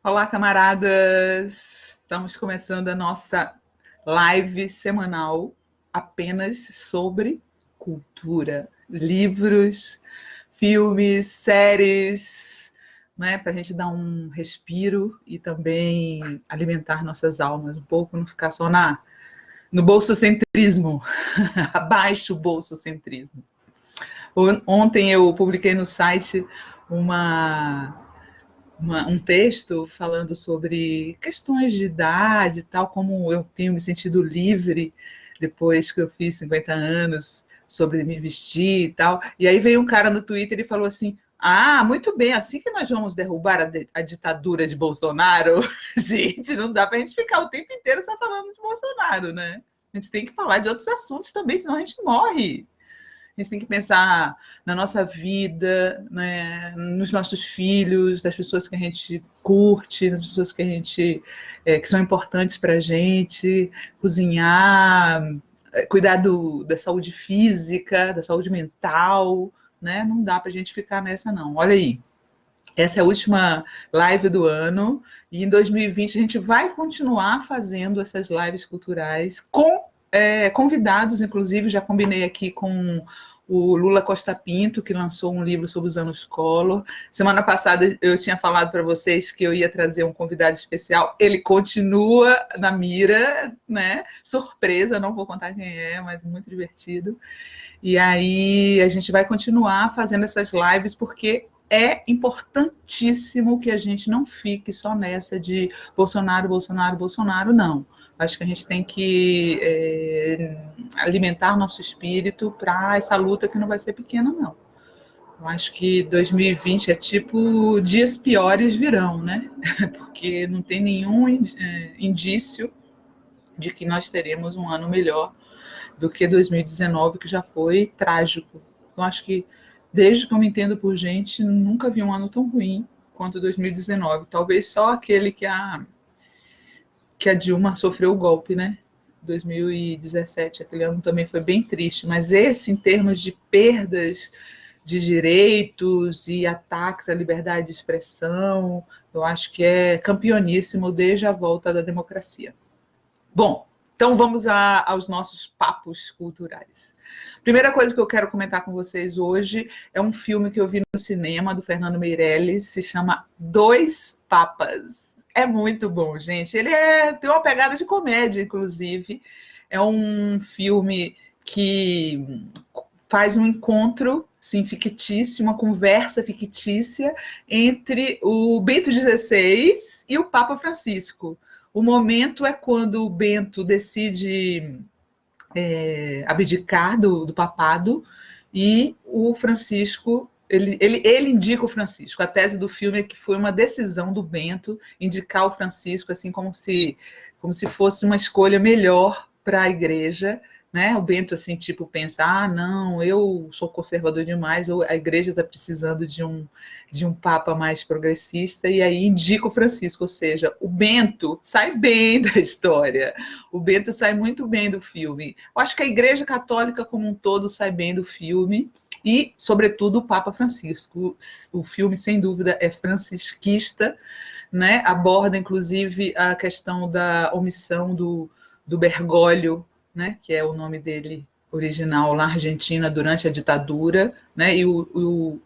Olá, camaradas! Estamos começando a nossa live semanal apenas sobre cultura, livros, filmes, séries, né? Para a gente dar um respiro e também alimentar nossas almas um pouco, não ficar só no bolsocentrismo, abaixo o bolsocentrismo. Ontem eu publiquei no site um texto falando sobre questões de idade e tal, como eu tenho me sentido livre depois que eu fiz 50 anos, sobre me vestir e tal. E aí veio um cara no Twitter e falou assim: ah, muito bem, assim que nós vamos derrubar a ditadura de Bolsonaro, gente, não dá para a gente ficar o tempo inteiro só falando de Bolsonaro, né? A gente tem que falar de outros assuntos também, senão a gente morre. A gente tem que pensar na nossa vida, né, nos nossos filhos, das pessoas que a gente curte, das pessoas que a gente que são importantes para a gente, cozinhar, cuidar da saúde física, da saúde mental, né? Não dá para a gente ficar nessa, não. Olha aí. Essa é a última live do ano e em 2020 a gente vai continuar fazendo essas lives culturais com convidados, inclusive já combinei aqui com o Lula Costa Pinto, que lançou um livro sobre os anos Collor. Semana passada eu tinha falado para vocês que eu ia trazer um convidado especial. Ele continua na mira, né? Surpresa, não vou contar quem é, mas muito divertido. E aí a gente vai continuar fazendo essas lives porque é importantíssimo que a gente não fique só nessa de Bolsonaro, Bolsonaro, Bolsonaro, não. Acho que a gente tem que alimentar nosso espírito para essa luta que não vai ser pequena, não. Eu acho que 2020 é tipo dias piores virão, né? Porque não tem nenhum indício de que nós teremos um ano melhor do que 2019, que já foi trágico. Eu acho que, desde que eu me entendo por gente, nunca vi um ano tão ruim quanto 2019. Talvez só aquele que a Dilma sofreu o golpe, né? 2017, aquele ano também foi bem triste. Mas esse, em termos de perdas de direitos e ataques à liberdade de expressão, eu acho que é campeoníssimo desde a volta da democracia. Bom, então vamos aos nossos papos culturais. Primeira coisa que eu quero comentar com vocês hoje é um filme que eu vi no cinema, do Fernando Meirelles, se chama Dois Papas. É muito bom, gente. Ele tem uma pegada de comédia, inclusive. É um filme que faz um encontro, sim, fictício, uma conversa fictícia entre o Bento XVI e o Papa Francisco. O momento é quando o Bento decide abdicar do papado e o Francisco, ele indica o Francisco. A tese do filme é que foi uma decisão do Bento indicar o Francisco, assim como se fosse uma escolha melhor para a igreja, né? O Bento, assim, tipo, pensa, não, eu sou conservador demais, a igreja está precisando de um papa mais progressista, e aí indica o Francisco, ou seja, o Bento sai bem da história, o Bento sai muito bem do filme. Eu acho que a igreja católica como um todo sai bem do filme, e, sobretudo, o Papa Francisco. O filme, sem dúvida, é francisquista, né? Aborda, inclusive, a questão da omissão do Bergoglio, né, que é o nome dele original na Argentina durante a ditadura, né, e o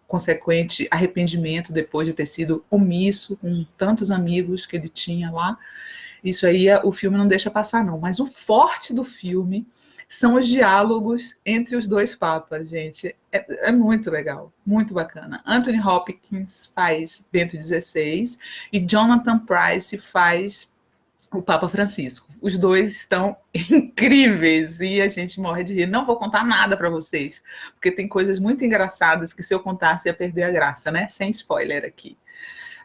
consequente arrependimento depois de ter sido omisso com tantos amigos que ele tinha lá. Isso aí o filme não deixa passar, não. Mas o forte do filme são os diálogos entre os dois papas, gente. É muito legal, muito bacana. Anthony Hopkins faz Bento XVI e Jonathan Pryce faz o Papa Francisco. Os dois estão incríveis e a gente morre de rir. Não vou contar nada para vocês, porque tem coisas muito engraçadas que se eu contasse ia perder a graça, né? Sem spoiler aqui.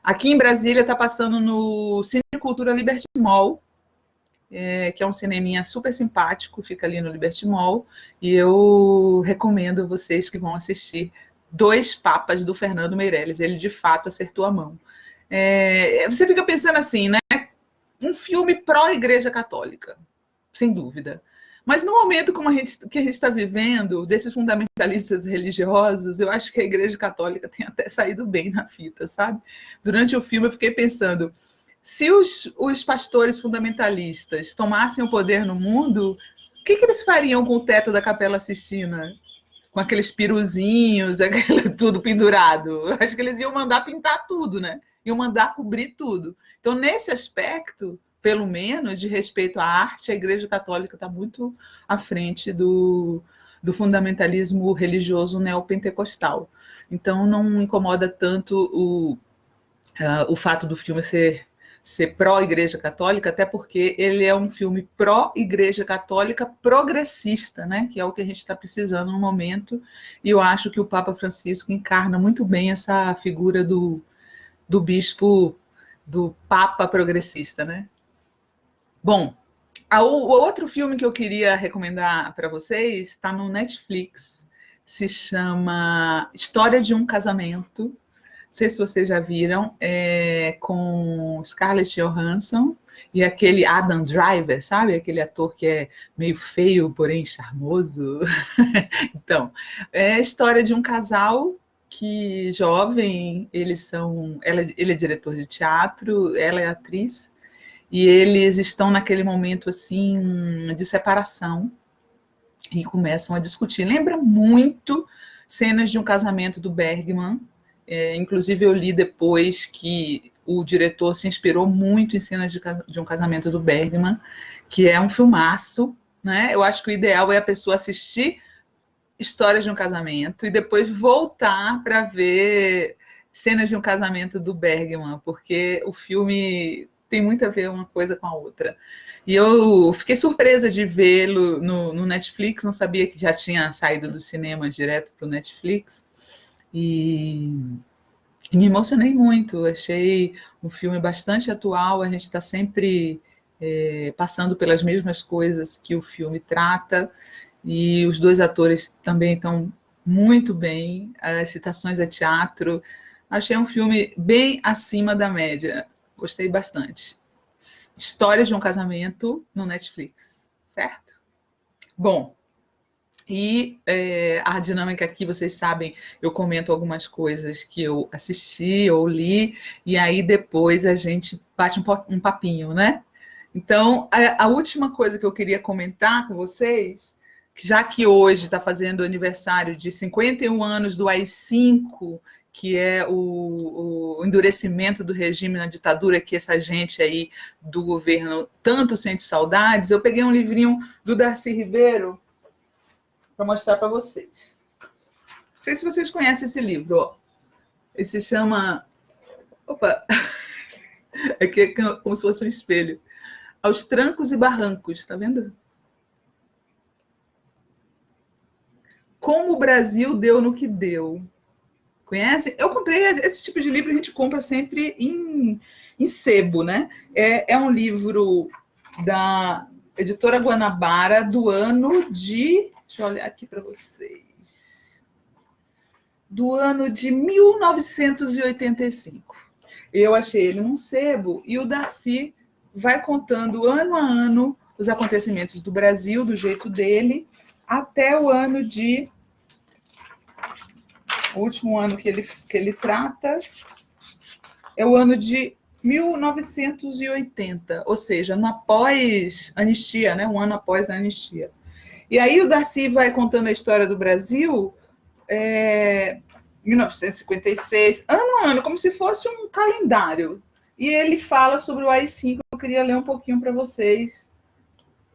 Aqui em Brasília está passando no Cine Cultura Liberty Mall, que é um cineminha super simpático, fica ali no Liberty Mall, e eu recomendo vocês que vão assistir Dois Papas do Fernando Meirelles. Ele de fato acertou a mão. Você fica pensando assim, né? Um filme pró-igreja católica, sem dúvida. Mas no momento como que a gente está vivendo, desses fundamentalistas religiosos, eu acho que a Igreja Católica tem até saído bem na fita, sabe? Durante o filme eu fiquei pensando, se os pastores fundamentalistas tomassem o poder no mundo, o que eles fariam com o teto da Capela Sistina? Com aqueles piruzinhos, aquele, tudo pendurado. Eu acho que eles iam mandar pintar tudo, né? Iam mandar cobrir tudo. Então, nesse aspecto, pelo menos, de respeito à arte, a Igreja Católica está muito à frente do fundamentalismo religioso neopentecostal. Então, não incomoda tanto o fato do filme ser pró-Igreja Católica, até porque ele é um filme pró-Igreja Católica progressista, né? Que é o que a gente está precisando no momento, e eu acho que o Papa Francisco encarna muito bem essa figura do bispo, do Papa progressista, né? Bom, o outro filme que eu queria recomendar para vocês está no Netflix, se chama História de um Casamento. Não sei se vocês já viram, com Scarlett Johansson e aquele Adam Driver, sabe? Aquele ator que é meio feio, porém charmoso. Então, é a história de um casal que jovem, ele é diretor de teatro, ela é atriz, e eles estão naquele momento assim de separação e começam a discutir. Lembra muito cenas de um casamento do Bergman. Inclusive eu li depois que o diretor se inspirou muito em cenas de um casamento do Bergman, que é um filmaço, né? Eu acho que o ideal é a pessoa assistir Histórias de um Casamento e depois voltar para ver cenas de um casamento do Bergman, porque o filme tem muito a ver uma coisa com a outra. E eu fiquei surpresa de vê-lo no Netflix, não sabia que já tinha saído do cinema direto para o Netflix. E me emocionei muito, achei um filme bastante atual, a gente está sempre passando pelas mesmas coisas que o filme trata, e os dois atores também estão muito bem, as citações a teatro, achei um filme bem acima da média, gostei bastante. História de um Casamento no Netflix, certo? Bom, e a dinâmica aqui, vocês sabem, eu comento algumas coisas que eu assisti ou li, e aí depois a gente bate um papinho, né? Então, a última coisa que eu queria comentar com vocês, já que hoje está fazendo o aniversário de 51 anos do AI-5, que é o endurecimento do regime na ditadura, que essa gente aí do governo tanto sente saudades, eu peguei um livrinho do Darcy Ribeiro, para mostrar para vocês. Não sei se vocês conhecem esse livro, ó. Ele se chama... Opa! Aqui é como se fosse um espelho. Aos Trancos e Barrancos, tá vendo? Como o Brasil deu no que deu. Conhecem? Eu comprei esse tipo de livro, a gente compra sempre em sebo, né? É um livro da editora Guanabara do ano de... Deixa eu olhar aqui para vocês. Do ano de 1985. Eu achei ele num sebo e o Darcy vai contando ano a ano os acontecimentos do Brasil, do jeito dele, até o ano de... O último ano que ele trata é o ano de 1980, ou seja, no após-anistia, né? Um ano após a anistia. E aí o Darcy vai contando a história do Brasil, 1956, ano a ano, como se fosse um calendário. E ele fala sobre o AI-5, eu queria ler um pouquinho para vocês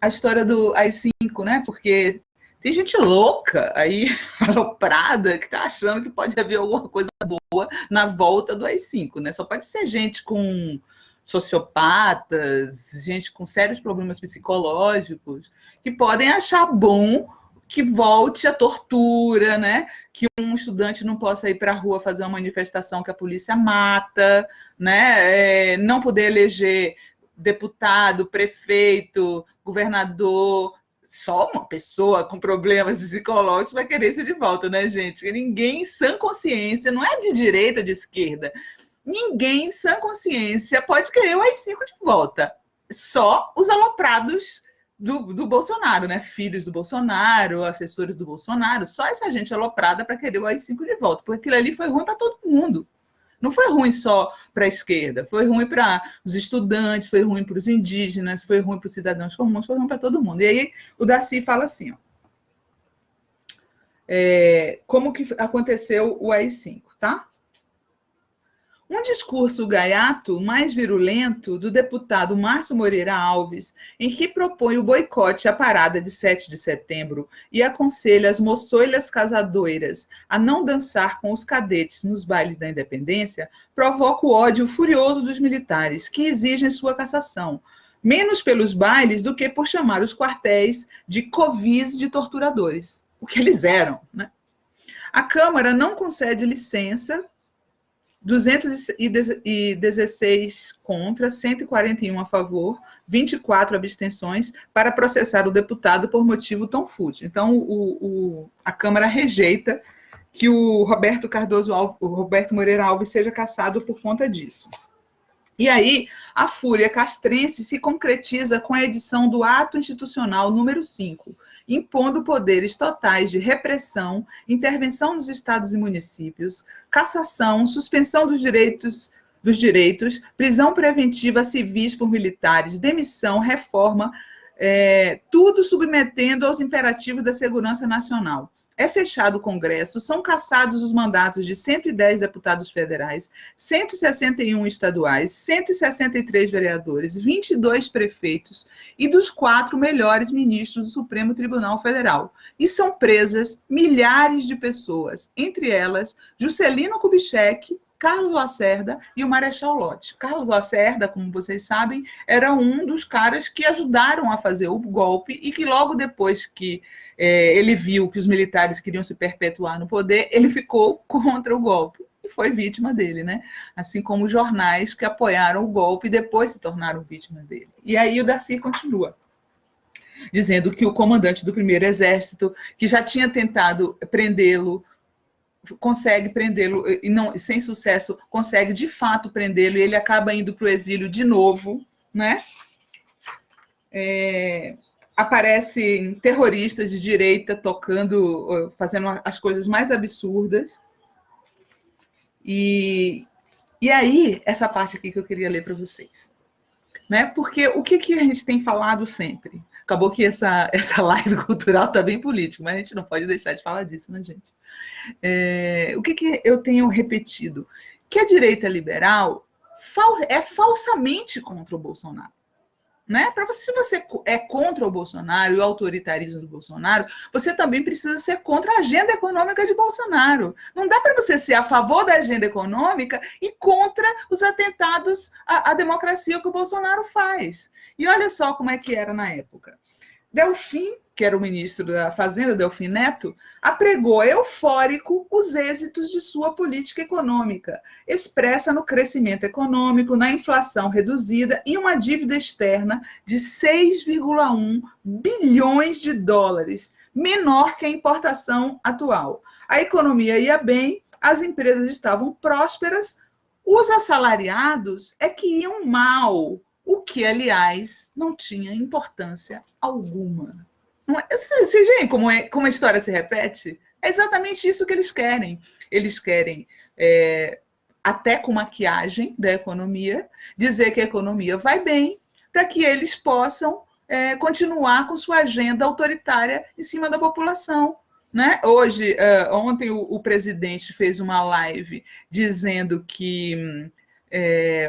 a história do AI-5, né? Porque tem gente louca aí, aloprada, que está achando que pode haver alguma coisa boa na volta do AI-5, né? Só pode ser gente com sociopatas, gente com sérios problemas psicológicos, que podem achar bom que volte a tortura, né? Que um estudante não possa ir para a rua fazer uma manifestação que a polícia mata, né? Não poder eleger deputado, prefeito, governador. Só uma pessoa com problemas psicológicos vai querer isso de volta, né, gente? Ninguém em sã consciência, não é de direita ou de esquerda, ninguém em sã consciência pode querer o AI-5 de volta. Só os aloprados do Bolsonaro, né? Filhos do Bolsonaro, assessores do Bolsonaro, só essa gente aloprada para querer o AI-5 de volta, porque aquilo ali foi ruim para todo mundo. Não foi ruim só para a esquerda, foi ruim para os estudantes, foi ruim para os indígenas, foi ruim para os cidadãos comuns, foi ruim para todo mundo. E aí o Darcy fala assim, ó, como que aconteceu o AI-5, tá? Um discurso gaiato mais virulento do deputado Márcio Moreira Alves, em que propõe o boicote à parada de 7 de setembro e aconselha as moçoilas casadoiras a não dançar com os cadetes nos bailes da independência, provoca o ódio furioso dos militares, que exigem sua cassação, menos pelos bailes do que por chamar os quartéis de covis de torturadores, o que eles eram, né? A Câmara não concede licença, 216 contra, 141 a favor, 24 abstenções, para processar o deputado por motivo tão fútil. Então, a Câmara rejeita que o Roberto Moreira Alves seja cassado por conta disso. E aí, a fúria castrense se concretiza com a edição do Ato Institucional número 5, impondo poderes totais de repressão, intervenção nos estados e municípios, cassação, suspensão dos direitos, prisão preventiva a civis por militares, demissão, reforma, tudo submetendo aos imperativos da segurança nacional. É fechado o Congresso, são cassados os mandatos de 110 deputados federais, 161 estaduais, 163 vereadores, 22 prefeitos e dos 4 melhores ministros do Supremo Tribunal Federal. E são presas milhares de pessoas, entre elas Juscelino Kubitschek, Carlos Lacerda e o Marechal Lott. Carlos Lacerda, como vocês sabem, era um dos caras que ajudaram a fazer o golpe e que logo depois que ele viu que os militares queriam se perpetuar no poder, ele ficou contra o golpe e foi vítima dele, né? Assim como os jornais que apoiaram o golpe e depois se tornaram vítimas dele. E aí o Darcy continua, dizendo que o comandante do primeiro exército, que já tinha tentado prendê-lo, consegue prendê-lo, e não, sem sucesso, consegue de fato prendê-lo, e ele acaba indo para o exílio de novo, né? Aparecem terroristas de direita tocando, fazendo as coisas mais absurdas. E aí, essa parte aqui que eu queria ler para vocês. Né? Porque o que a gente tem falado sempre? Acabou que essa live cultural está bem política, mas a gente não pode deixar de falar disso, né, gente? O que eu tenho repetido? Que a direita liberal é falsamente contra o Bolsonaro. Né? Se você é contra o Bolsonaro e o autoritarismo do Bolsonaro, você também precisa ser contra a agenda econômica de Bolsonaro. Não dá para você ser a favor da agenda econômica e contra os atentados à democracia que o Bolsonaro faz. E olha só como é que era na época. Delfim, que era o ministro da Fazenda, Delfim Neto, apregou eufórico os êxitos de sua política econômica, expressa no crescimento econômico, na inflação reduzida e uma dívida externa de 6,1 bilhões de dólares, menor que a importação atual. A economia ia bem, as empresas estavam prósperas, os assalariados é que iam mal, o que, aliás, não tinha importância alguma. Vocês veem como a história se repete? É exatamente isso que eles querem. Eles querem, até com maquiagem da economia, dizer que a economia vai bem, para que eles possam continuar com sua agenda autoritária em cima da população. Né? Ontem o presidente fez uma live dizendo que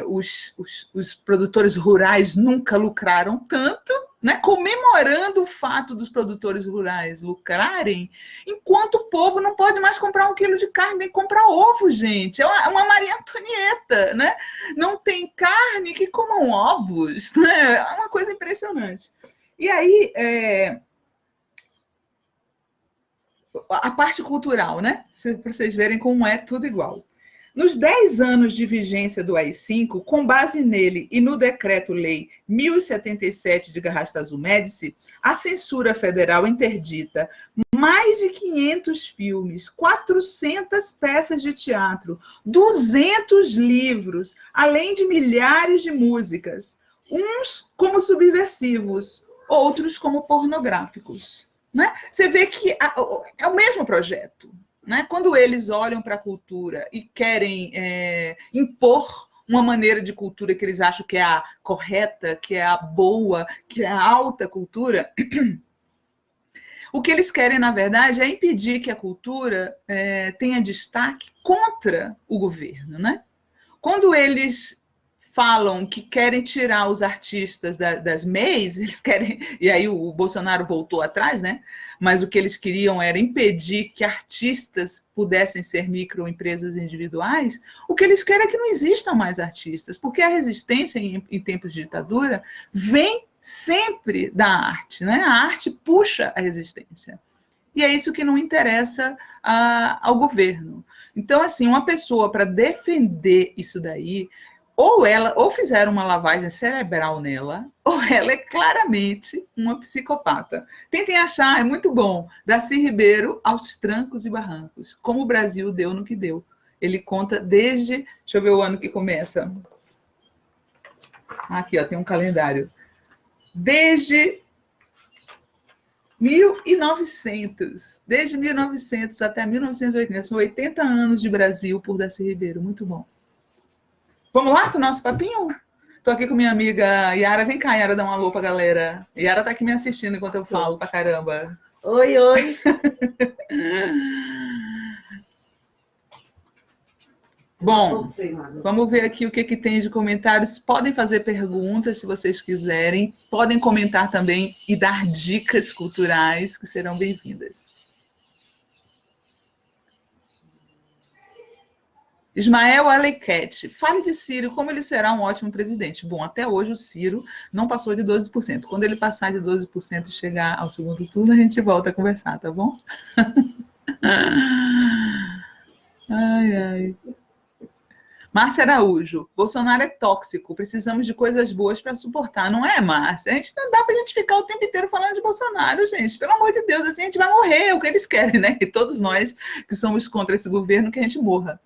os produtores rurais nunca lucraram tanto, né? Comemorando o fato dos produtores rurais lucrarem, enquanto o povo não pode mais comprar 1 quilo de carne, tem que comprar ovo, gente. É uma Maria Antonieta, né? Não tem carne, que comam ovos. Né? É uma coisa impressionante. E aí, a parte cultural, né? Para vocês verem como é tudo igual. Nos 10 anos de vigência do AI-5, com base nele e no Decreto-Lei 1077 de Garrastazu-Médici, a censura federal interdita mais de 500 filmes, 400 peças de teatro, 200 livros, além de milhares de músicas, uns como subversivos, outros como pornográficos. Né? Você vê que é o mesmo projeto. Né? Quando eles olham para a cultura e querem impor uma maneira de cultura que eles acham que é a correta, que é a boa, que é a alta cultura, o que eles querem, na verdade, é impedir que a cultura tenha destaque contra o governo. Né? Quando eles falam que querem tirar os artistas das MEIs, eles querem, e aí o Bolsonaro voltou atrás, né? Mas o que eles queriam era impedir que artistas pudessem ser microempresas individuais. O que eles querem é que não existam mais artistas, porque a resistência em tempos de ditadura vem sempre da arte, né? A arte puxa a resistência. E é isso que não interessa ao governo. Então, assim, uma pessoa para defender isso daí, ou fizeram uma lavagem cerebral nela, ou ela é claramente uma psicopata. Tentem achar, é muito bom. Darcy Ribeiro, Aos Trancos e Barrancos. Como o Brasil deu no que deu. Ele conta desde... Deixa eu ver o ano que começa. Aqui, ó, tem um calendário. Desde 1900. Desde 1900 até 1980. São 80 anos de Brasil por Darcy Ribeiro. Muito bom. Vamos lá para o nosso papinho? Estou aqui com minha amiga Yara. Vem cá, Yara, dar um alô para a galera. Yara está aqui me assistindo enquanto eu falo para caramba. Oi, oi. Bom, vamos ver aqui o que tem de comentários. Podem fazer perguntas se vocês quiserem. Podem comentar também e dar dicas culturais que serão bem-vindas. Ismael Alequete, fale de Ciro, como ele será um ótimo presidente. Bom, até hoje o Ciro não passou de 12%. Quando ele passar de 12% e chegar ao segundo turno, a gente volta a conversar, tá bom? Ai, ai. Márcia Araújo, Bolsonaro é tóxico, precisamos de coisas boas para suportar. Não é, Márcia? A gente não dá para a gente ficar o tempo inteiro falando de Bolsonaro, gente. Pelo amor de Deus, assim a gente vai morrer, é o que eles querem, né? E todos nós que somos contra esse governo, que a gente morra.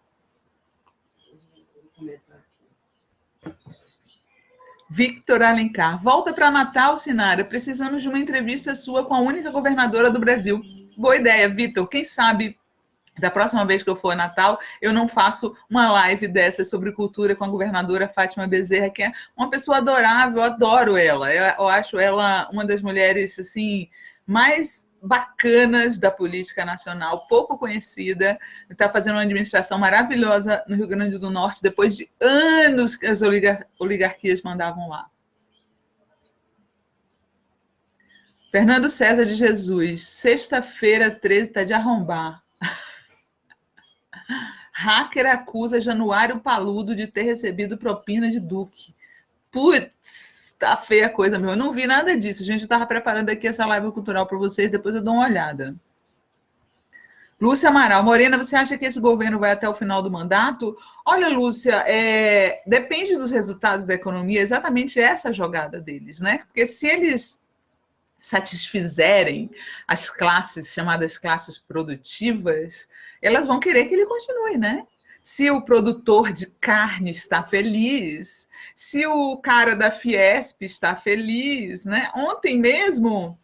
Victor Alencar, volta para Natal, Sinara. Precisamos de uma entrevista sua com a única governadora do Brasil. Boa ideia, Victor. Quem sabe da próxima vez que eu for a Natal, eu não faço uma live dessa sobre cultura com a governadora Fátima Bezerra, que é uma pessoa adorável, eu adoro ela. Eu acho ela uma das mulheres assim mais bacanas da política nacional, pouco conhecida, está fazendo uma administração maravilhosa no Rio Grande do Norte, depois de anos que as oligarquias mandavam lá. Fernando César de Jesus, sexta-feira 13 está de arrombar. Hacker acusa Januário Paludo de ter recebido propina de Duque. Putz, tá feia a coisa, meu. Eu não vi nada disso. Gente, eu estava preparando aqui essa live cultural para vocês, depois eu dou uma olhada. Lúcia Amaral, Morena, você acha que esse governo vai até o final do mandato? Olha, Lúcia, depende dos resultados da economia, exatamente essa jogada deles, né? Porque se eles satisfizerem as classes, chamadas classes produtivas, elas vão querer que ele continue, né? Se o produtor de carne está feliz, se o cara da Fiesp está feliz, né? Ontem mesmo,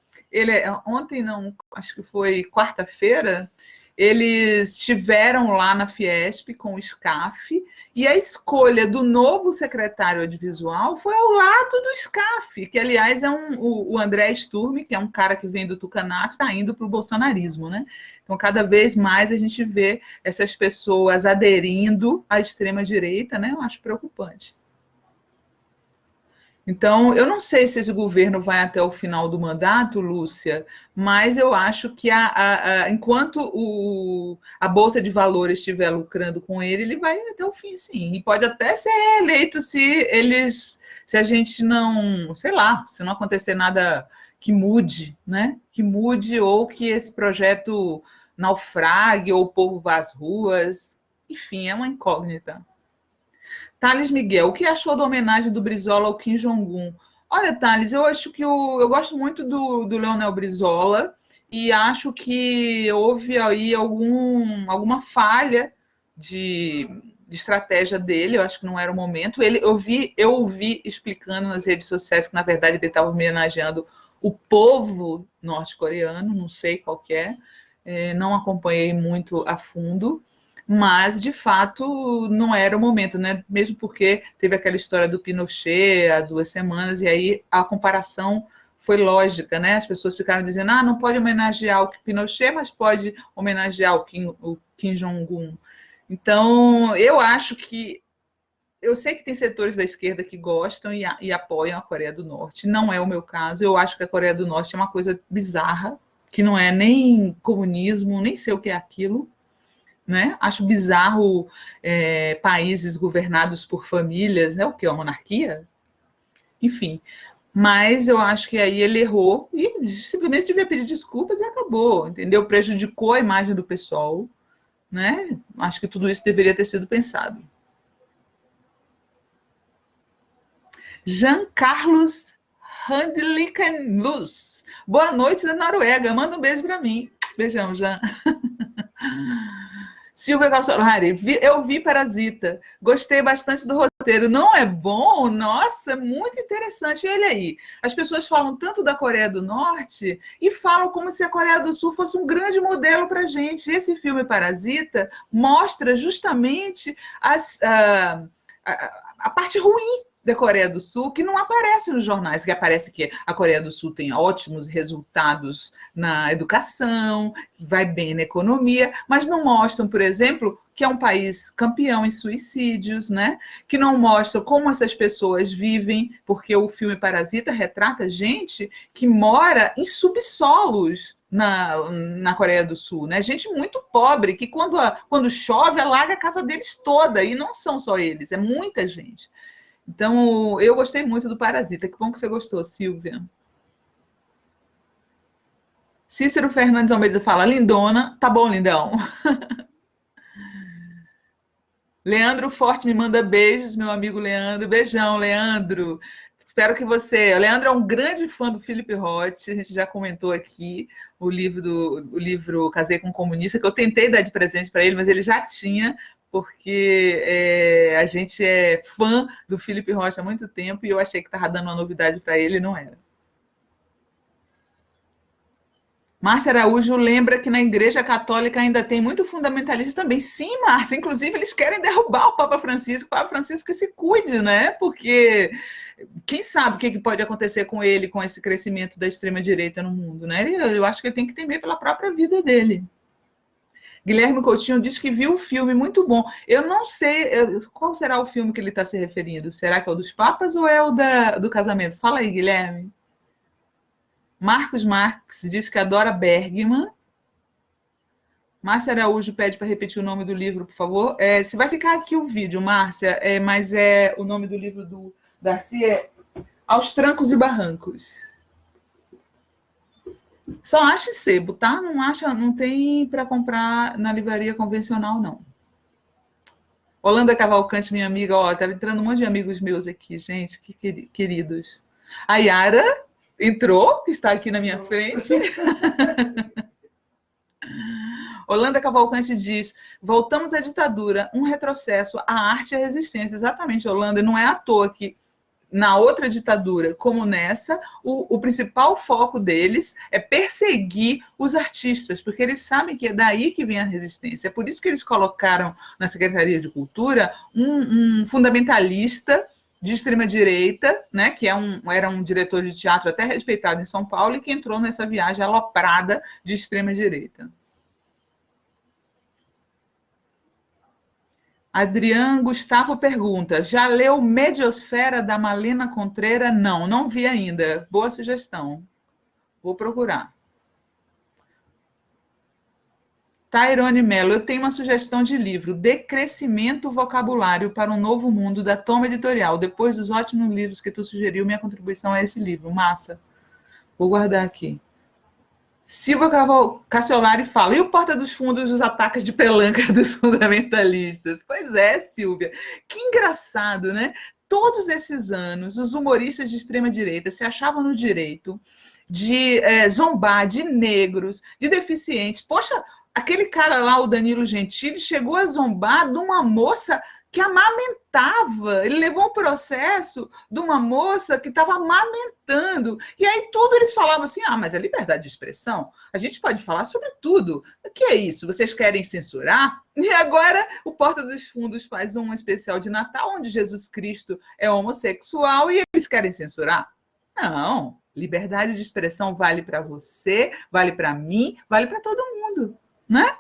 ontem não, acho que foi quarta-feira, eles estiveram lá na Fiesp com o SCAF e a escolha do novo secretário audiovisual foi ao lado do SCAF, que, aliás, é o André Sturm, que é um cara que vem do Tucanato, está indo para o bolsonarismo, né? Então, cada vez mais a gente vê essas pessoas aderindo à extrema-direita, né? Eu acho preocupante. Então, eu não sei se esse governo vai até o final do mandato, Lúcia, mas eu acho que enquanto a Bolsa de Valores estiver lucrando com ele, ele vai até o fim, sim. E pode até ser eleito se a gente não, sei lá, se não acontecer nada que mude, né? Que mude ou que esse projeto naufrague ou o povo vá às ruas. Enfim, é uma incógnita. Thales Miguel, o que achou da homenagem do Brizola ao Kim Jong-un? Olha, Thales, eu acho que eu gosto muito do Leonel Brizola e acho que houve aí alguma falha de estratégia dele, eu acho que não era o momento. Eu ouvi explicando nas redes sociais que, na verdade, ele estava homenageando o povo norte-coreano, não sei qual que é, não acompanhei muito a fundo, mas, de fato, não era o momento, né? Mesmo porque teve aquela história do Pinochet há 2 semanas, e aí a comparação foi lógica, né? As pessoas ficaram dizendo, não pode homenagear o Pinochet, mas pode homenagear o Kim Jong-un. Então, eu acho que eu sei que tem setores da esquerda que gostam e apoiam a Coreia do Norte. Não é o meu caso. Eu acho que a Coreia do Norte é uma coisa bizarra, que não é nem comunismo, nem sei o que é aquilo. Né? Acho bizarro países governados por famílias, né? O que é uma monarquia? Enfim, mas eu acho que aí ele errou e simplesmente devia pedir desculpas e acabou, entendeu? Prejudicou a imagem do pessoal, né? Acho que tudo isso deveria ter sido pensado. Jean Carlos Handliken Luz. Boa noite da Noruega. Manda um beijo para mim. Beijão, Jean. Silvia Calçolari, eu vi Parasita, gostei bastante do roteiro. Não é bom? Nossa, muito interessante. E olha aí, as pessoas falam tanto da Coreia do Norte e falam como se a Coreia do Sul fosse um grande modelo para a gente. Esse filme Parasita mostra justamente a parte ruim da Coreia do Sul, que não aparece nos jornais, que aparece que a Coreia do Sul tem ótimos resultados na educação, que vai bem na economia, mas não mostram, por exemplo, que é um país campeão em suicídios, né? Que não mostram como essas pessoas vivem, porque o filme Parasita retrata gente que mora em subsolos na Coreia do Sul, né? Gente muito pobre, que quando chove, alaga a casa deles toda, e não são só eles, é muita gente. Então, eu gostei muito do Parasita. Que bom que você gostou, Silvia. Cícero Fernandes Almeida fala, lindona. Tá bom, lindão. Leandro Forte me manda beijos, meu amigo Leandro. Beijão, Leandro. Espero que você... O Leandro é um grande fã do Philip Roth. A gente já comentou aqui o livro Casei com um Comunista, que eu tentei dar de presente para ele, mas ele já tinha, porque a gente é fã do Philip Roth há muito tempo e eu achei que estava dando uma novidade para ele e não era. Márcia Araújo lembra que na Igreja Católica ainda tem muito fundamentalista também. Sim, Márcia, inclusive eles querem derrubar o Papa Francisco. O Papa Francisco que se cuide, né? Porque quem sabe o que pode acontecer com ele, com esse crescimento da extrema-direita no mundo, né? Eu acho que ele tem que temer pela própria vida dele. Guilherme Coutinho diz que viu o filme, muito bom. Eu não sei qual será o filme que ele está se referindo. Será que é o dos Papas ou é o do casamento? Fala aí, Guilherme. Marcos Marques diz que adora Bergman. Márcia Araújo pede para repetir o nome do livro, por favor. Se vai ficar aqui o vídeo, Márcia, mas o nome do livro do Darcy é Aos Trancos e Barrancos. Só acha em sebo, tá? Não tem para comprar na livraria convencional, não. Holanda Cavalcante, minha amiga, tá entrando um monte de amigos meus aqui, gente, que queridos. A Yara entrou, que está aqui na minha frente. Holanda Cavalcante diz, voltamos à ditadura, um retrocesso, a arte e a resistência. Exatamente, Holanda, não é à toa que na outra ditadura, como nessa, o principal foco deles é perseguir os artistas, porque eles sabem que é daí que vem a resistência. É por isso que eles colocaram na Secretaria de Cultura um fundamentalista de extrema-direita, né, que era um diretor de teatro até respeitado em São Paulo e que entrou nessa viagem aloprada de extrema-direita. Adriano Gustavo pergunta, já leu Mediosfera da Malena Contreira? Não vi ainda. Boa sugestão. Vou procurar. Tairone Mello, eu tenho uma sugestão de livro, Decrescimento Vocabulário para um Novo Mundo, da Toma Editorial. Depois dos ótimos livros que tu sugeriu, minha contribuição a esse livro. Massa. Vou guardar aqui. Silvia Cassiolari fala, e o Porta dos Fundos dos ataques de pelanca dos fundamentalistas? Pois é, Silvia, que engraçado, né? Todos esses anos, os humoristas de extrema-direita se achavam no direito de zombar de negros, de deficientes. Poxa, aquele cara lá, o Danilo Gentili, chegou a zombar de uma moça que amamentava. Ele levou um processo de uma moça que estava amamentando. E aí tudo eles falavam assim, mas é liberdade de expressão. A gente pode falar sobre tudo. O que é isso? Vocês querem censurar? E agora o Porta dos Fundos faz um especial de Natal onde Jesus Cristo é homossexual e eles querem censurar? Não. Liberdade de expressão vale para você, vale para mim, vale para todo mundo, né?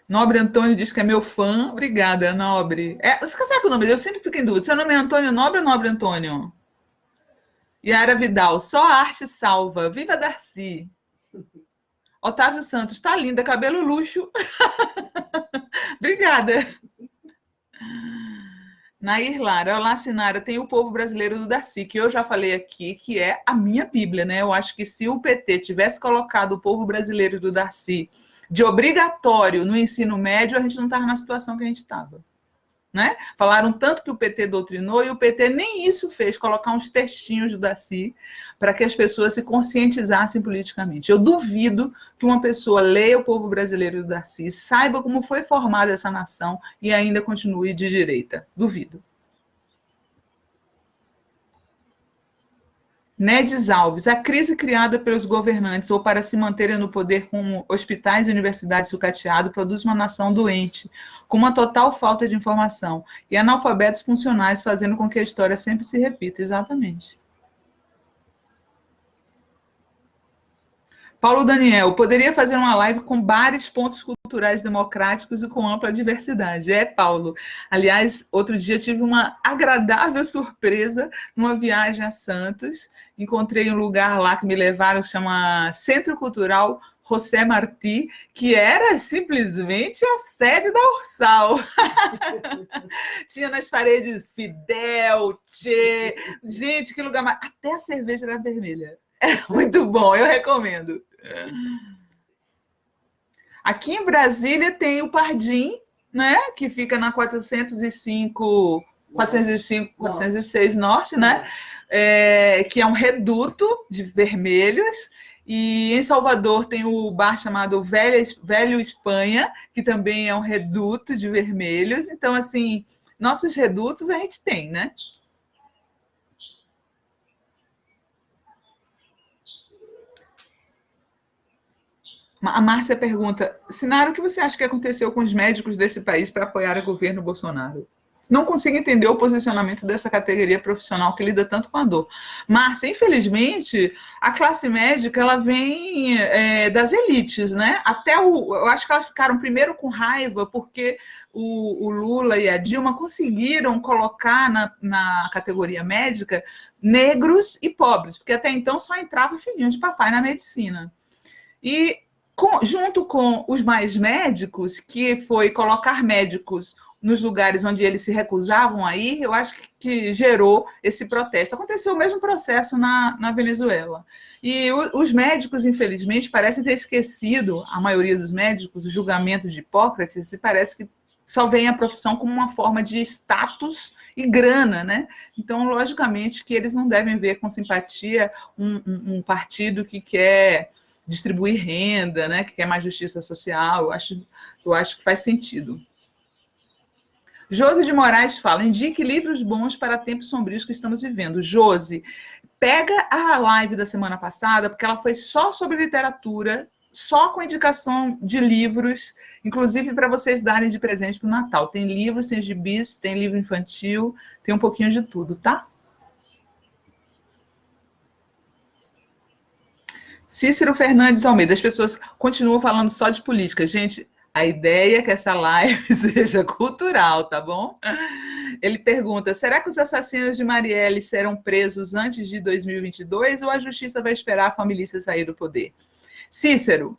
Nobre Antônio diz que é meu fã. Obrigada, Nobre. Você sabe o nome dele? Eu sempre fico em dúvida. Seu nome é Antônio Nobre ou Nobre Antônio? Yara Vidal, só a arte salva. Viva Darcy. Otávio Santos, tá linda, cabelo luxo. Obrigada. Nair Lara, olá, Sinara, tem o povo brasileiro do Darcy, que eu já falei aqui, que é a minha Bíblia, né? Eu acho que se o PT tivesse colocado o povo brasileiro do Darcy de obrigatório no ensino médio, a gente não estava na situação que a gente estava. Né? Falaram tanto que o PT doutrinou e o PT nem isso fez, colocar uns textinhos do Darcy para que as pessoas se conscientizassem politicamente. Eu duvido que uma pessoa leia o povo brasileiro do Darcy, saiba como foi formada essa nação e ainda continue de direita. Duvido. Nedes Alves, a crise criada pelos governantes ou para se manterem no poder com hospitais e universidades sucateados produz uma nação doente, com uma total falta de informação, e analfabetos funcionais fazendo com que a história sempre se repita. Exatamente. Paulo Daniel, poderia fazer uma live com vários pontos culturais democráticos e com ampla diversidade. Paulo. Aliás, outro dia tive uma agradável surpresa numa viagem a Santos. Encontrei um lugar lá que me levaram, chama Centro Cultural José Martí, que era simplesmente a sede da Ursal. Tinha nas paredes Fidel, Che. Gente, que lugar mais... Até a cerveja era vermelha. É muito bom, eu recomendo. Aqui em Brasília tem o Pardim, né? Que fica na 405, 406 Norte, né? Que é um reduto de vermelhos. E em Salvador tem o bar chamado Velho Espanha, que também é um reduto de vermelhos. Então, assim, nossos redutos a gente tem, né? A Márcia pergunta, Sinara, o que você acha que aconteceu com os médicos desse país para apoiar o governo Bolsonaro? Não consigo entender o posicionamento dessa categoria profissional que lida tanto com a dor. Márcia, infelizmente, a classe médica ela vem das elites, né? Eu acho que elas ficaram primeiro com raiva porque o Lula e a Dilma conseguiram colocar na categoria médica negros e pobres, porque até então só entrava filhinho de papai na medicina. E junto com os mais médicos, que foi colocar médicos nos lugares onde eles se recusavam a ir, eu acho que gerou esse protesto. Aconteceu o mesmo processo na Venezuela. E os médicos, infelizmente, parecem ter esquecido, a maioria dos médicos, o julgamento de Hipócrates, e parece que só vem a profissão como uma forma de status e grana, né? Então, logicamente, que eles não devem ver com simpatia um partido que quer distribuir renda, né, que quer mais justiça social. Eu acho que faz sentido. Josi de Moraes fala, indique livros bons para tempos sombrios que estamos vivendo. Josi, pega a live da semana passada, porque ela foi só sobre literatura, só com indicação de livros, inclusive para vocês darem de presente para o Natal. Tem livros, tem gibis, tem livro infantil, tem um pouquinho de tudo, tá? Cícero Fernandes Almeida, as pessoas continuam falando só de política. Gente, a ideia é que essa live seja cultural, tá bom? Ele pergunta, será que os assassinos de Marielle serão presos antes de 2022 ou a justiça vai esperar a família sair do poder? Cícero,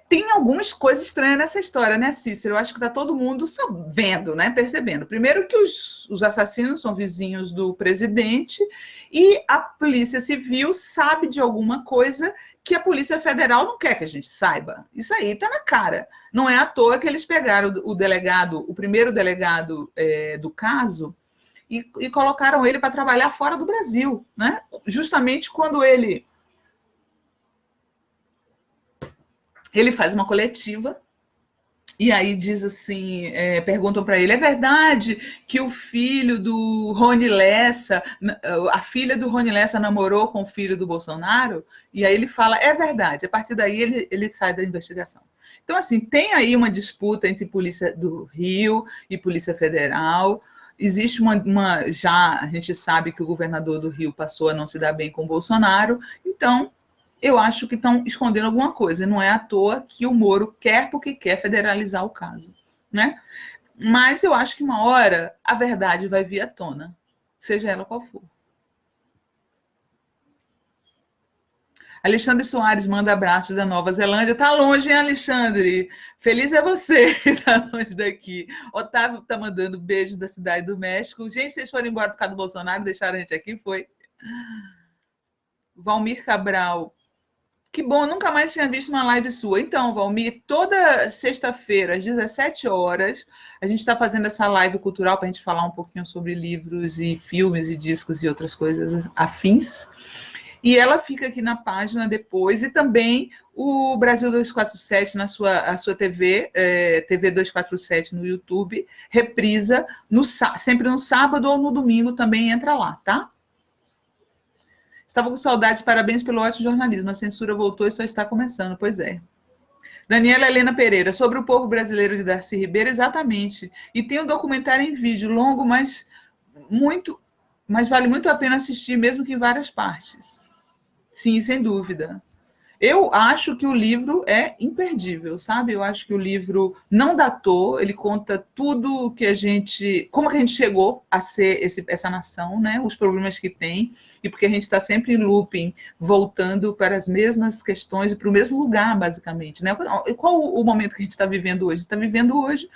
tem algumas coisas estranhas nessa história, né, Cícero? Eu acho que está todo mundo vendo, né, percebendo. Primeiro que os assassinos são vizinhos do presidente e a Polícia Civil sabe de alguma coisa que a Polícia Federal não quer que a gente saiba. Isso aí está na cara. Não é à toa que eles pegaram o primeiro delegado do caso e colocaram ele para trabalhar fora do Brasil, né? Justamente quando ele... ele faz uma coletiva. E aí diz assim, perguntam para ele, é verdade que o filho do Rony Lessa, a filha do Rony Lessa namorou com o filho do Bolsonaro? E aí ele fala, é verdade. A partir daí ele sai da investigação. Então, assim, tem aí uma disputa entre Polícia do Rio e Polícia Federal. Existe já a gente sabe que o governador do Rio passou a não se dar bem com o Bolsonaro, então eu acho que estão escondendo alguma coisa. Não é à toa que o Moro quer porque quer federalizar o caso, né? Mas eu acho que uma hora a verdade vai vir à tona, seja ela qual for. Alexandre Soares manda abraços da Nova Zelândia. Tá longe, hein, Alexandre? Feliz é você que tá longe daqui. Otávio tá mandando beijos da Cidade do México. Gente, vocês foram embora por causa do Bolsonaro, deixaram a gente aqui, foi? Valmir Cabral. Que bom, nunca mais tinha visto uma live sua. Então, Valmir, toda sexta-feira, às 17 horas, a gente está fazendo essa live cultural para a gente falar um pouquinho sobre livros e filmes e discos e outras coisas afins. E ela fica aqui na página depois, e também o Brasil 247 na sua TV, TV 247 no YouTube, reprisa sempre no sábado ou no domingo, também entra lá, tá? Estava com saudades, parabéns pelo ótimo jornalismo. A censura voltou e só está começando, pois é. Daniela Helena Pereira, sobre o povo brasileiro de Darcy Ribeiro, exatamente. E tem um documentário em vídeo, longo, mas vale muito a pena assistir, mesmo que em várias partes. Sim, sem dúvida. Eu acho que o livro é imperdível, sabe? Eu acho que o livro não datou, ele conta tudo que como que a gente chegou a ser essa nação, né? Os problemas que tem, e porque a gente está sempre em looping, voltando para as mesmas questões e para o mesmo lugar, basicamente, né? Qual o momento que a gente está vivendo hoje? Está vivendo hoje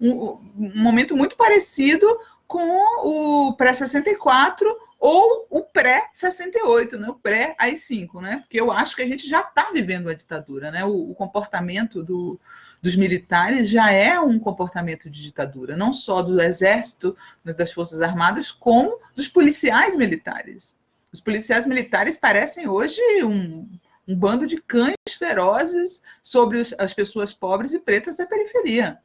um momento muito parecido com o pré-64, ou o pré-68, né? O pré-AI-5, né? Porque eu acho que a gente já está vivendo a ditadura, né? O comportamento dos militares já é um comportamento de ditadura, não só do Exército, das Forças Armadas, como dos policiais militares. Os policiais militares parecem hoje um bando de cães ferozes sobre as pessoas pobres e pretas da periferia.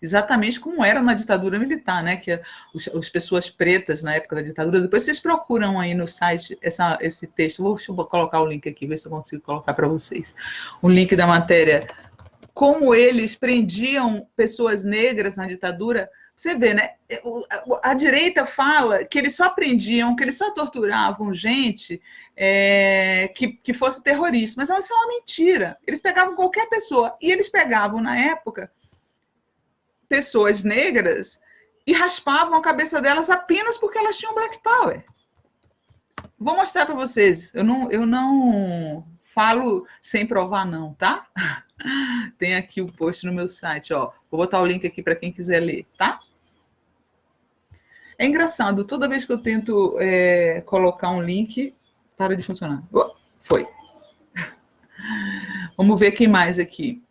Exatamente como era na ditadura militar, né? Que as pessoas pretas na época da ditadura, depois vocês procuram aí no site esse texto, deixa eu colocar o link aqui, ver se eu consigo colocar para vocês. O link da matéria, como eles prendiam pessoas negras na ditadura. Você vê, né? A direita fala que eles só prendiam, que eles só torturavam gente que fosse terrorista, mas isso é uma mentira. Eles pegavam qualquer pessoa, e eles pegavam, na época, pessoas negras e raspavam a cabeça delas apenas porque elas tinham Black Power. Vou mostrar para vocês. Eu não falo sem provar, não, tá? Tem aqui o post no meu site, ó. Vou botar o link aqui para quem quiser ler, tá? É engraçado, toda vez que eu tento colocar um link, para de funcionar. Foi. Vamos ver quem mais aqui.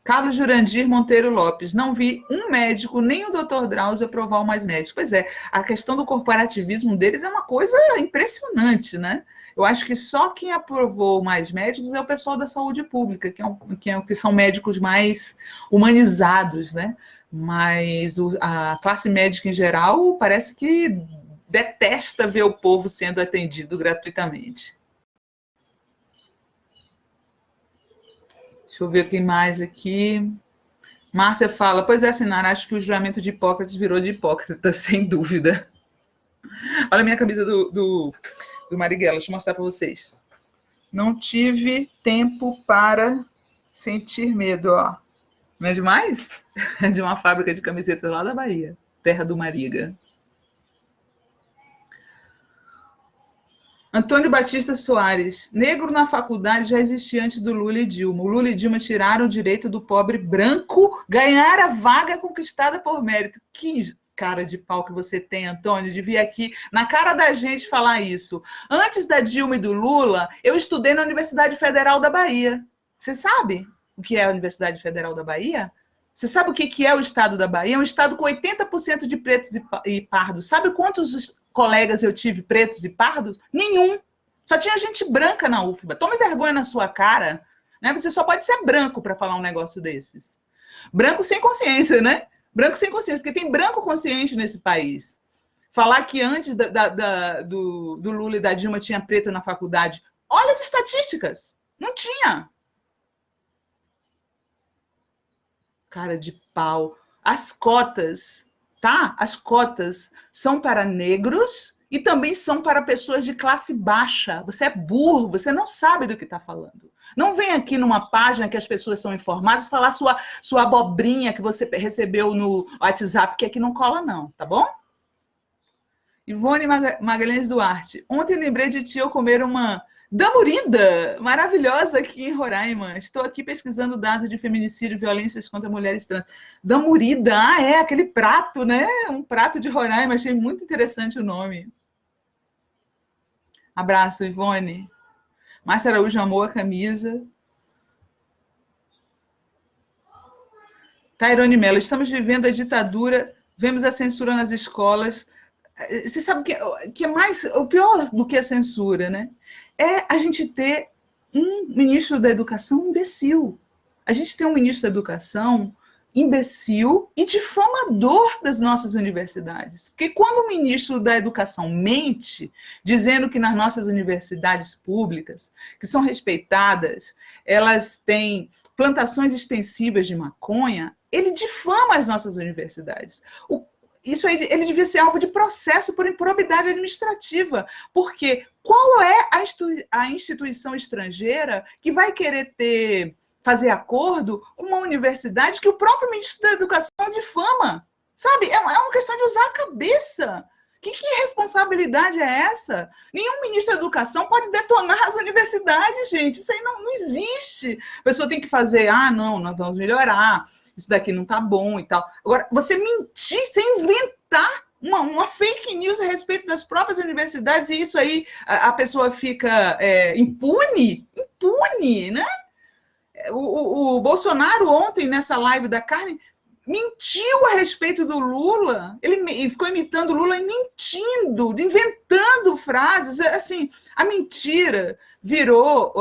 Carlos Jurandir Monteiro Lopes, não vi um médico, nem o Dr. Drauzio aprovar o Mais Médicos. Pois é, a questão do corporativismo deles é uma coisa impressionante, né? Eu acho que só quem aprovou Mais Médicos é o pessoal da saúde pública, que são médicos mais humanizados, né? Mas a classe médica em geral parece que detesta ver o povo sendo atendido gratuitamente. Deixa eu ver quem mais aqui. Márcia fala, pois é, Sinara, acho que o juramento de Hipócrates virou de hipócrita, sem dúvida. Olha a minha camisa do Marighella, deixa eu mostrar para vocês. Não tive tempo para sentir medo, ó. Não é demais? É de uma fábrica de camisetas lá da Bahia, terra do Mariga. Antônio Batista Soares, negro na faculdade já existia antes do Lula e Dilma. O Lula e Dilma tiraram o direito do pobre branco ganhar a vaga conquistada por mérito. Que cara de pau que você tem, Antônio, de vir aqui na cara da gente falar isso. Antes da Dilma e do Lula, eu estudei na Universidade Federal da Bahia. Você sabe o que é a Universidade Federal da Bahia? Você sabe o que é o estado da Bahia? É um estado com 80% de pretos e pardos. Sabe quantos colegas eu tive pretos e pardos? Nenhum. Só tinha gente branca na UFBA. Tome vergonha na sua cara. Né? Você só pode ser branco para falar um negócio desses. Branco sem consciência, né? Branco sem consciência, porque tem branco consciente nesse país. Falar que antes do Lula e da Dilma tinha preto na faculdade. Olha as estatísticas. Não tinha. Cara de pau. As cotas, tá? As cotas são para negros e também são para pessoas de classe baixa. Você é burro, você não sabe do que está falando. Não vem aqui numa página que as pessoas são informadas falar sua abobrinha que você recebeu no WhatsApp, que aqui não cola não, tá bom? Ivone Magalhães Duarte. Ontem lembrei de ti ao comer uma damurida maravilhosa aqui em Roraima. Estou aqui pesquisando dados de feminicídio e violências contra mulheres trans. Damurida, é aquele prato, né? Um prato de Roraima. Achei muito interessante o nome. Abraço, Ivone. Márcia Araújo amou a camisa. Tairone Mello, estamos vivendo a ditadura, vemos a censura nas escolas. Você sabe que é mais o pior do que a censura, né? É a gente ter um ministro da Educação imbecil. A gente tem um ministro da Educação imbecil e difamador das nossas universidades. Porque quando o ministro da Educação mente, dizendo que nas nossas universidades públicas, que são respeitadas, elas têm plantações extensivas de maconha, ele difama as nossas universidades. Isso aí, ele devia ser alvo de processo por improbidade administrativa, porque qual é a instituição estrangeira que vai querer fazer acordo com uma universidade que o próprio ministro da Educação difama? Sabe? É uma questão de usar a cabeça. Que responsabilidade é essa? Nenhum ministro da Educação pode detonar as universidades, gente. Isso aí não existe. A pessoa tem que fazer, não, nós vamos melhorar, isso daqui não está bom e tal. Agora, você mentir, você inventar uma fake news a respeito das próprias universidades, e isso aí a pessoa fica impune, né? O Bolsonaro ontem, nessa live da Carmen, mentiu a respeito do Lula, ele ficou imitando o Lula e mentindo, inventando frases, assim, a mentira virou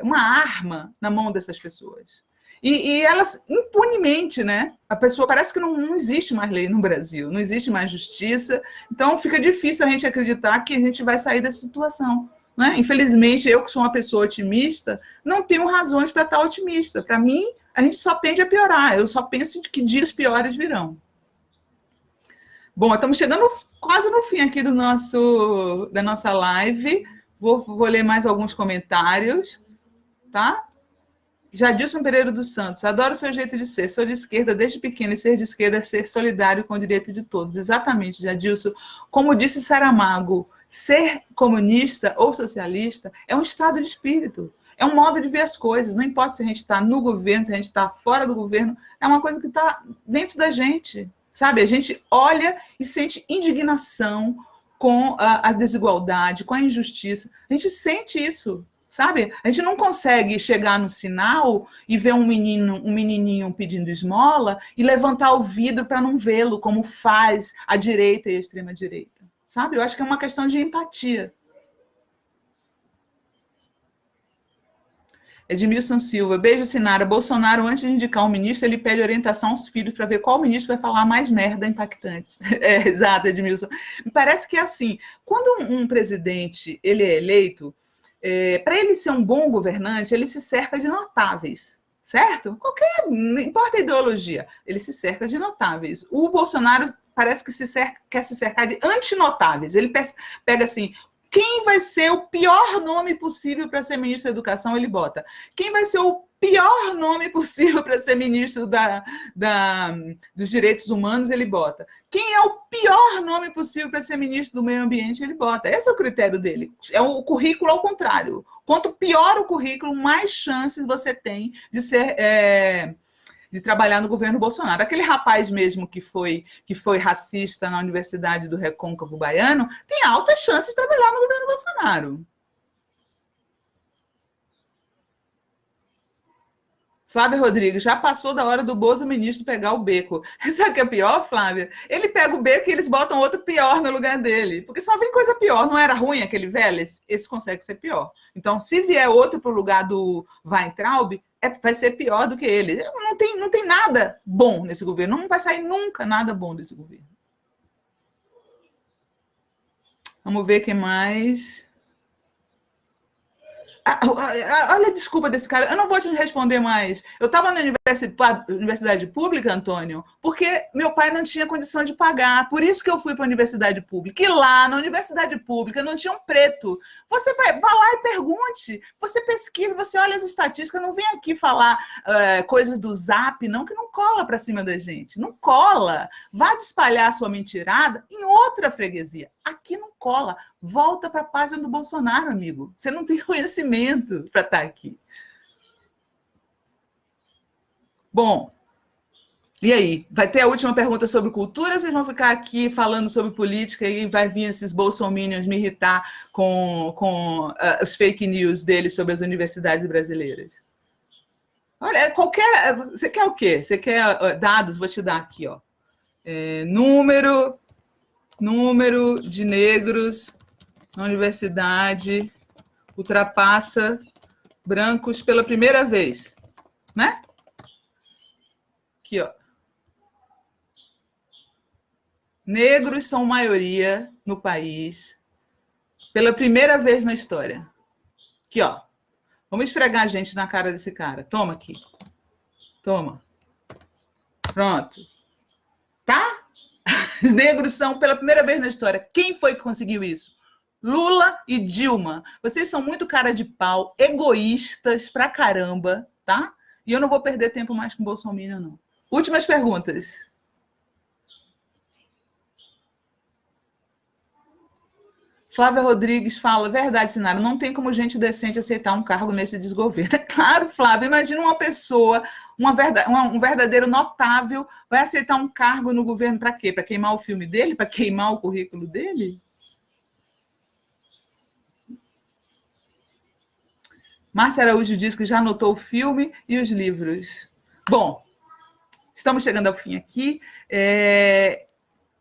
uma arma na mão dessas pessoas. E elas, impunemente, né? A pessoa parece que não existe mais lei no Brasil, não existe mais justiça, então fica difícil a gente acreditar que a gente vai sair dessa situação. Né? Infelizmente, eu que sou uma pessoa otimista, não tenho razões para estar otimista. Para mim, a gente só tende a piorar, eu só penso que dias piores virão. Bom, estamos chegando quase no fim aqui da nossa live, vou ler mais alguns comentários, tá? Jadilson Pereira dos Santos, adoro o seu jeito de ser, sou de esquerda desde pequena e ser de esquerda é ser solidário com o direito de todos. Exatamente, Jadilson. Como disse Saramago, ser comunista ou socialista é um estado de espírito, é um modo de ver as coisas, não importa se a gente está no governo, se a gente está fora do governo, é uma coisa que está dentro da gente, sabe? A gente olha e sente indignação com a desigualdade, com a injustiça, a gente sente isso. Sabe? A gente não consegue chegar no sinal e ver um menininho pedindo esmola e levantar o vidro para não vê-lo, como faz a direita e a extrema-direita. Sabe? Eu acho que é uma questão de empatia. Edmilson Silva, beijo, Sinara. Bolsonaro, antes de indicar um ministro, ele pede orientação aos filhos para ver qual ministro vai falar mais merda impactantes. Exato, Edmilson. Me parece que é assim, quando um presidente ele é eleito, para ele ser um bom governante, ele se cerca de notáveis, certo? Não importa a ideologia, ele se cerca de notáveis. O Bolsonaro parece que quer se cercar de antinotáveis. Ele pega assim, quem vai ser o pior nome possível para ser ministro da Educação, ele bota. Quem vai ser o pior nome possível para ser ministro dos Direitos Humanos, ele bota. Quem é o pior nome possível para ser ministro do Meio Ambiente, ele bota. Esse é o critério dele. É o currículo ao contrário. Quanto pior o currículo, mais chances você tem de ser... de trabalhar no governo Bolsonaro. Aquele rapaz mesmo que foi racista na Universidade do Recôncavo Baiano tem altas chances de trabalhar no governo Bolsonaro. Flávia Rodrigues, já passou da hora do Bolsonaro pegar o beco. Sabe o que é pior, Flávia? Ele pega o beco e eles botam outro pior no lugar dele. Porque só vem coisa pior. Não era ruim aquele velho? Esse consegue ser pior. Então, se vier outro para o lugar do Weintraub, vai ser pior do que ele. Não tem nada bom nesse governo. Não vai sair nunca nada bom desse governo. Vamos ver quem mais... Olha a desculpa desse cara. Eu não vou te responder mais. Eu estava na universidade pública, Antônio, porque meu pai não tinha condição de pagar. Por isso que eu fui para a universidade pública. E lá, na universidade pública, não tinha um preto. Você vai lá e pergunte. Você pesquisa, você olha as estatísticas. Não vem aqui falar coisas do Zap, não, que não cola para cima da gente. Não cola. Vá espalhar a sua mentirada em outra freguesia. Aqui não cola. Volta para a página do Bolsonaro, amigo. Você não tem conhecimento para estar aqui. Bom, e aí? Vai ter a última pergunta sobre cultura? Vocês vão ficar aqui falando sobre política e vai vir esses bolsominions me irritar com os fake news deles sobre as universidades brasileiras? Olha, você quer o quê? Você quer dados? Vou te dar aqui, ó. Número de negros na universidade ultrapassa brancos pela primeira vez, né? Aqui, ó. Negros são maioria no país pela primeira vez na história. Aqui, ó. Vamos esfregar a gente na cara desse cara. Toma aqui. Toma. Pronto. Tá? Os negros são pela primeira vez na história. Quem foi que conseguiu isso? Lula e Dilma. Vocês são muito cara de pau, egoístas pra caramba, tá? E eu não vou perder tempo mais com o Bolsonaro, não. Últimas perguntas. Flávia Rodrigues fala, verdade, Sinara, não tem como gente decente aceitar um cargo nesse desgoverno. É claro, Flávia, imagina uma pessoa, um verdadeiro notável, vai aceitar um cargo no governo para quê? Para queimar o filme dele? Para queimar o currículo dele? Márcia Araújo diz que já anotou o filme e os livros. Bom, estamos chegando ao fim aqui.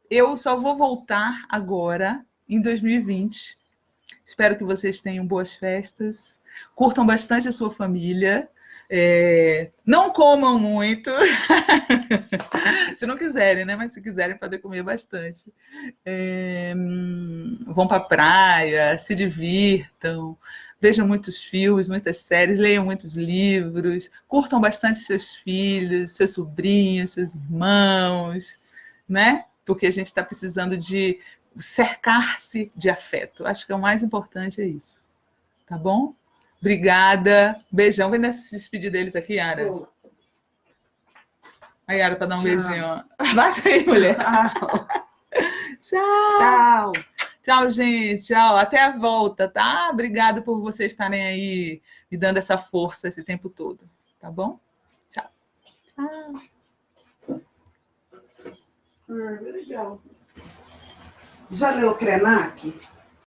Eu só vou voltar agora, em 2020. Espero que vocês tenham boas festas. Curtam bastante a sua família. Não comam muito. Se não quiserem, né? Mas se quiserem, podem comer bastante. Vão para a praia, se divirtam. Vejam muitos filmes, muitas séries, leiam muitos livros, curtam bastante seus filhos, seus sobrinhos, seus irmãos, né? Porque a gente está precisando de cercar-se de afeto. Acho que o mais importante é isso. Tá bom? Obrigada. Beijão. Vem se despedir deles aqui, Yara. A Yara, para dar um beijinho. Baixa aí, mulher. Tchau. Tchau. Tchau, gente. Tchau. Até a volta, tá? Obrigada por vocês estarem aí me dando essa força esse tempo todo. Tá bom? Tchau. Legal. Já leu Krenak?